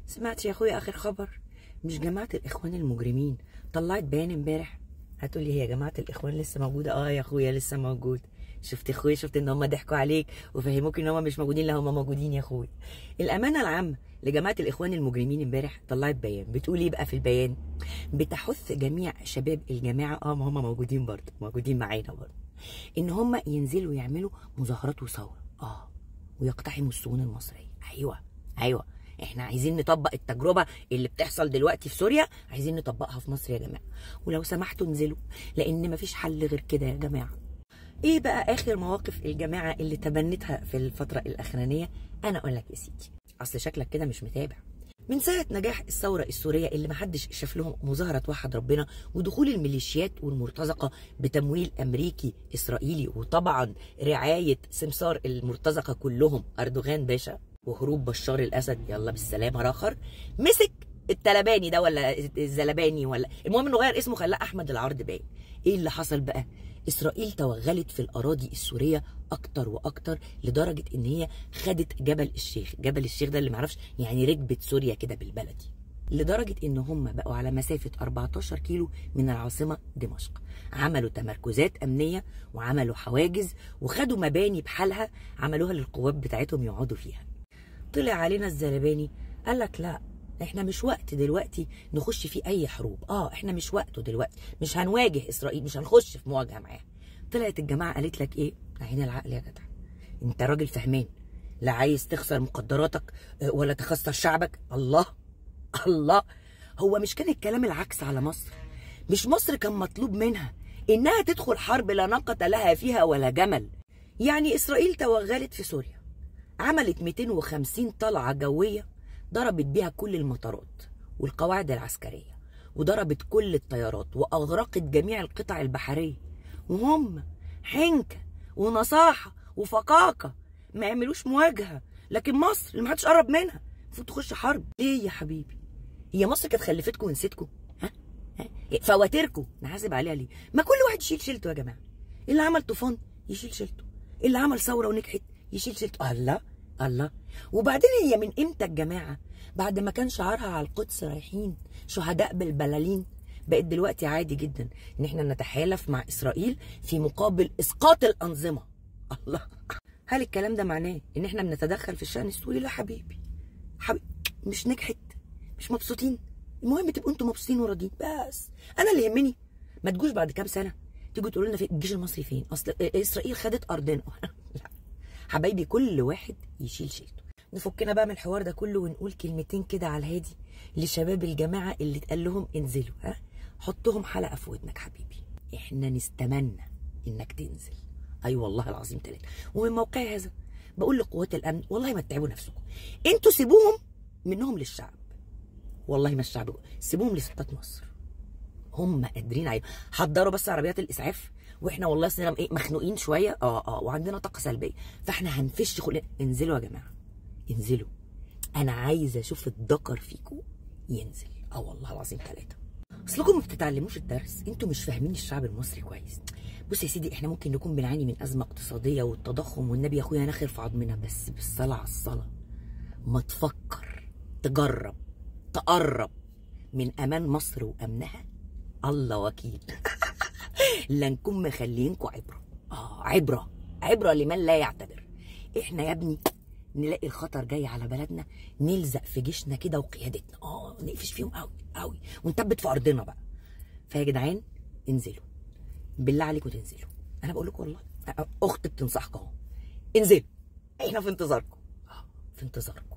سمعت يا اخويا اخر خبر؟ مش جماعه الاخوان المجرمين طلعت بيان امبارح؟ هتقولي هي جماعه الاخوان لسه موجوده؟ اه يا اخويا لسه موجود. شفت يا اخويا، شفت ان هم ضحكوا عليك وفهموك ان هم مش موجودين؟ لا هم موجودين يا اخويا. الامانه العامه لجماعه الاخوان المجرمين امبارح طلعت بيان. بتقول ايه بقى في البيان؟ بتحث جميع شباب الجماعه، ما هم موجودين برضه، موجودين معانا برضه، ان هم ينزلوا يعملوا مظاهرات وثوره، ويقتحموا السجون المصريه. ايوه احنا عايزين نطبق التجربه اللي بتحصل دلوقتي في سوريا، عايزين نطبقها في مصر يا جماعه، ولو سمحتوا انزلوا، لان مفيش حل غير كده يا جماعه. ايه بقى اخر مواقف الجماعه اللي تبنتها في الفتره الاخرانيه؟ انا اقول لك يا سيدي، اصل شكلك كده مش متابع. من ساعه نجاح الثوره السوريه اللي محدش شاف لهم مظاهره توحد ربنا، ودخول الميليشيات والمرتزقه بتمويل امريكي اسرائيلي، وطبعا رعايه سمسار المرتزقه كلهم اردوغان باشا، وهروب بشار الاسد يلا بالسلامه راخر، مسك التلباني ده ولا الزلباني ولا المهم انه غير اسمه خلاه احمد العرض باين. ايه اللي حصل بقى؟ اسرائيل توغلت في الاراضي السوريه اكتر واكتر، لدرجه ان هي خدت جبل الشيخ. جبل الشيخ ده اللي معرفش يعني ركبت سوريا كده بالبلدي، لدرجه ان هم بقوا على مسافه 14 كيلو من العاصمه دمشق. عملوا تمركزات امنيه وعملوا حواجز وخدوا مباني بحالها عملوها للقوات بتاعتهم يقعدوا فيها. طلع علينا الزلباني قال لك لا، احنا مش وقت دلوقتي نخش في اي حروب، احنا مش وقته دلوقتي، مش هنواجه اسرائيل، مش هنخش في مواجهه معاها. طلعت الجماعه قالت لك ايه؟ عين العقل يا جدع، انت راجل فهمان، لا عايز تخسر مقدراتك ولا تخسر شعبك. الله، هو مش كان الكلام العكس على مصر؟ مش مصر كان مطلوب منها انها تدخل حرب لا ناقه لها فيها ولا جمل؟ يعني اسرائيل توغلت في سوريا، عملت 250 طلعة جوية ضربت بيها كل المطارات والقواعد العسكرية، وضربت كل الطيارات، وأغرقت جميع القطع البحرية، وهم حنكة ونصاحة وفقاقة ما يعملوش مواجهة. لكن مصر اللي محدش قرب منها المفروض تخش حرب. ليه يا حبيبي؟ هي مصر كانت خلفتكم ونسيتكم؟ ها؟ فواتيركم نحاسب عليها ليه؟ ما كل واحد يشيل شيلته يا جماعة. اللي عمل طوفان يشيل شيلته، اللي عمل ثورة ونجحت يشيل شيلته. الله. وبعدين هي من امتى الجماعه بعد ما كان شعارها على القدس رايحين شهداء بالبلالين، بقت دلوقتي عادي جدا ان احنا نتحالف مع اسرائيل في مقابل اسقاط الانظمه؟ الله. هل الكلام ده معناه ان احنا بنتدخل في الشأن السوري؟ لا حبيبي، مش نجحت، مش مبسوطين، المهم تبقوا انتوا مبسوطين وراضيين بس. انا اللي يهمني ما تجوش بعد كام سنه تيجوا تقولوا لنا في الجيش المصري فين، اصل اسرائيل خدت ارضنا. لا حبايبي، كل واحد يشيل شيلته. نفكنا بقى من الحوار ده كله ونقول كلمتين كده على الهادي لشباب الجماعه اللي اتقال لهم انزلوا. حطهم حلقه في ودنك حبيبي، احنا نستمنى انك تنزل. اي والله العظيم ثلاثه. ومن موقعي هذا بقول لقوات الامن والله ما تتعبوا نفسكم، انتوا سيبوهم منهم للشعب، والله ما الشعب، سيبوهم لستات مصر، هم قادرين عليه. حضروا بس عربيات الاسعاف، واحنا والله اصلنا مخنوقين شويه وعندنا طاقه سلبيه، فاحنا هنفش خلق. انزلوا يا جماعه، انزلوا، انا عايزه اشوف الذكر فيكم ينزل. والله العظيم ثلاثه. اصلكم ما بتتعلموش الدرس، انتوا مش فاهمين الشعب المصري كويس. بص يا سيدي، احنا ممكن نكون بنعاني من ازمه اقتصاديه والتضخم والنبي يا اخويا نخر في عضمنا، بس بالصلاه على الصلاه ما تفكر تجرب تقرب من امان مصر وامنها، الله وكيل. لا نكون مخليينكم عبره لمن لا يعتبر. احنا يا ابني نلاقي الخطر جاي على بلدنا نلزق في جيشنا كده وقيادتنا، نقفش فيهم قوي ونثبت في ارضنا بقى. فيا جدعان انزلوا بالله عليكم، تنزلوا. انا بقول لكم والله، اختي بتنصحكم اهو، انزلوا، احنا في انتظاركم، في انتظاركم.